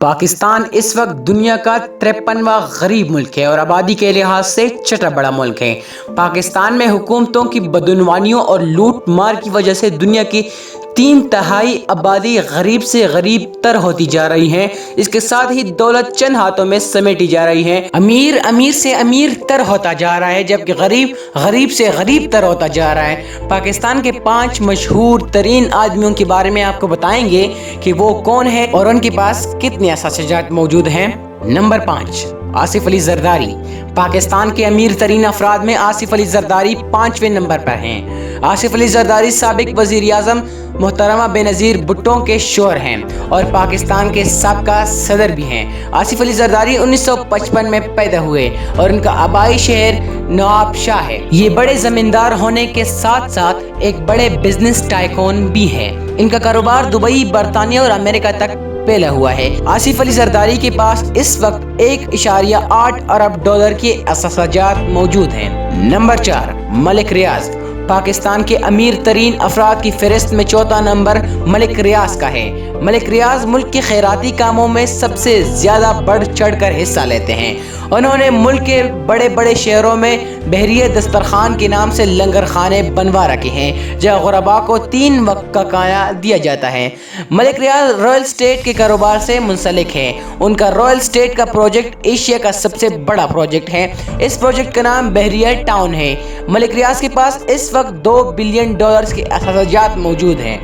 पाकिस्तान इस वक्त दुनिया का 53वां गरीब मुल्क है और आबादी के लिहाज से छठा बड़ा मुल्क है। पाकिस्तान में हुकूमतों की बदनवानियों और लूट मार की वजह से दुनिया की 3/3 आबादी गरीब से गरीब तर होती जा रही है। इसके साथ ही दौलत चंद हाथों में समेटी जा रही है। अमीर अमीर से अमीर तर होता जा रहा है, जबकि गरीब गरीब से गरीब तर होता जा रहा है। पाकिस्तान के 5 मशहूर तरीन आदमियों के बारे में आपको बताएंगे कि वो कौन है और उनके पास कितने असासजात मौजूद हैं। नंबर 5, आसिफ अली जरदारी। पाकिस्तान के अमीर तरीन अफराद में आसिफ अली जरदारी 5वें नंबर पर हैं। आसिफ अली जरदारी साबिक वज़ीर आज़म मोहतरमा बेनज़ीर भुट्टो के शोहर हैं और पाकिस्तान के साबका सदर भी हैं। आसिफ अली जरदारी 1955 में पैदा हुए और उनका आबाई शहर नवाबशाह है। ये बड़े जमींदार होने के साथ साथ एक बड़े बिजनेस टाइकून भी हैं। इनका कारोबार दुबई, बरतानिया और अमेरिका तक फैला हुआ है। आसिफ अली जरदारी के पास इस वक्त 1.8 अरब डॉलर के असासजात मौजूद हैं। नंबर 4, मलिक रियाज। पाकिस्तान के अमीर तरीन अफराद की फहरिस्त में चौथा नंबर मलिक रियाज का है। मलिक रियाज मुल्क के खैराती कामों में सबसे ज्यादा बढ़ चढ़ कर हिस्सा लेते हैं। उन्होंने मुल्क के बड़े बड़े शहरों में बहरिया दस्तरखान के नाम से लंगर खाने बनवा रखे हैं, जहाँ गुरबा को 3 वक्त का खाना दिया जाता है। मलिक रियाज रॉयल स्टेट के कारोबार से मुंसलिक है। उनका रॉयल स्टेट का प्रोजेक्ट एशिया का सबसे बड़ा प्रोजेक्ट है। इस प्रोजेक्ट का नाम बहरिया टाउन है। मलिक रियाज के पास इस वक्त 2 बिलियन डॉलर्स के असासजात मौजूद हैं।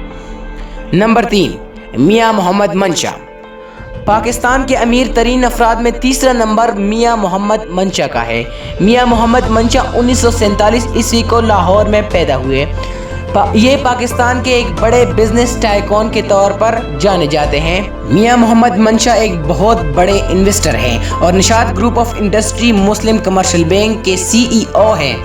नंबर 3, मियां मोहम्मद मंशा। पाकिस्तान के अमीर तरीन अफराद में तीसरा नंबर मियां मोहम्मद मंशा का है। मियां मोहम्मद मंशा 1947 ईस्वी को लाहौर में पैदा हुए। ये पाकिस्तान के एक बड़े बिजनेस टाइकून के तौर पर जाने जाते हैं। मियां मोहम्मद मंशा एक बहुत बड़े इन्वेस्टर हैं और Nishat group of industry Muslim commercial bank के CEO हैं।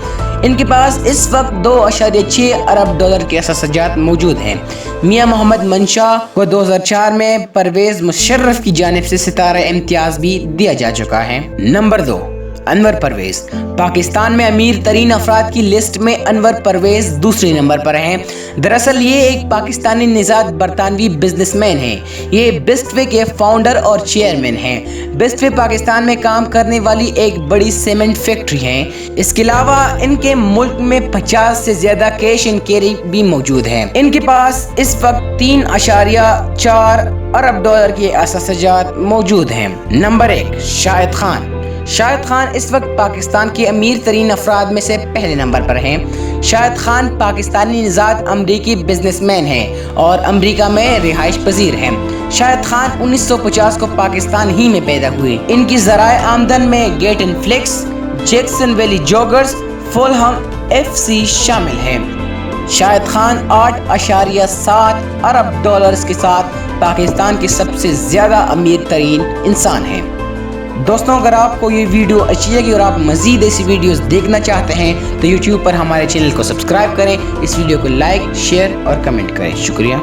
इनके पास इस वक्त 2.6 अरब डॉलर के असासजात मौजूद हैं। मियां मोहम्मद मंशा को 2004 में परवेज मुशर्रफ की जानिब से सितारा इम्तियाज भी दिया जा चुका है। नंबर 2, अनवर परवेज। पाकिस्तान में अमीर तरीन अफराद की लिस्ट में अनवर परवेज दूसरे नंबर पर हैं। दरअसल ये एक पाकिस्तानी निजात बरतानवी बिजनेसमैन हैं। ये बिस्टवे के फाउंडर और चेयरमैन हैं। बिस्टवे पाकिस्तान में काम करने वाली एक बड़ी सीमेंट फैक्ट्री है। इसके अलावा इनके मुल्क में 50 से ज्यादा कैश एंड कैरी भी मौजूद हैं। इनके पास इस वक्त 3.4 अरब डॉलर के असासजात मौजूद हैं। नंबर 1, शाहिद खान। शाहिद खान इस वक्त पाकिस्तान के अमीर तरीन अफराद में से पहले नंबर पर हैं। शाहिद खान पाकिस्तानी निजात अमरीकी बिजनेसमैन हैं और अमरीका में रिहाइश पजीर हैं। शाहिद खान 1950 को पाकिस्तान ही में पैदा हुए। इनकी ज़राए आमदन में गेट एंड फ्लिक्स, Jackson Valley Joggers, Fulham FC शामिल हैं। शाहिद खान 8.7 अरब डॉलर्स के साथ पाकिस्तान के सबसे ज़्यादा अमीर तरीन इंसान हैं। दोस्तों, अगर आपको ये वीडियो अच्छी लगी और आप मज़ीद ऐसी वीडियोस देखना चाहते हैं तो YouTube पर हमारे चैनल को सब्सक्राइब करें, इस वीडियो को लाइक, शेयर और कमेंट करें। शुक्रिया।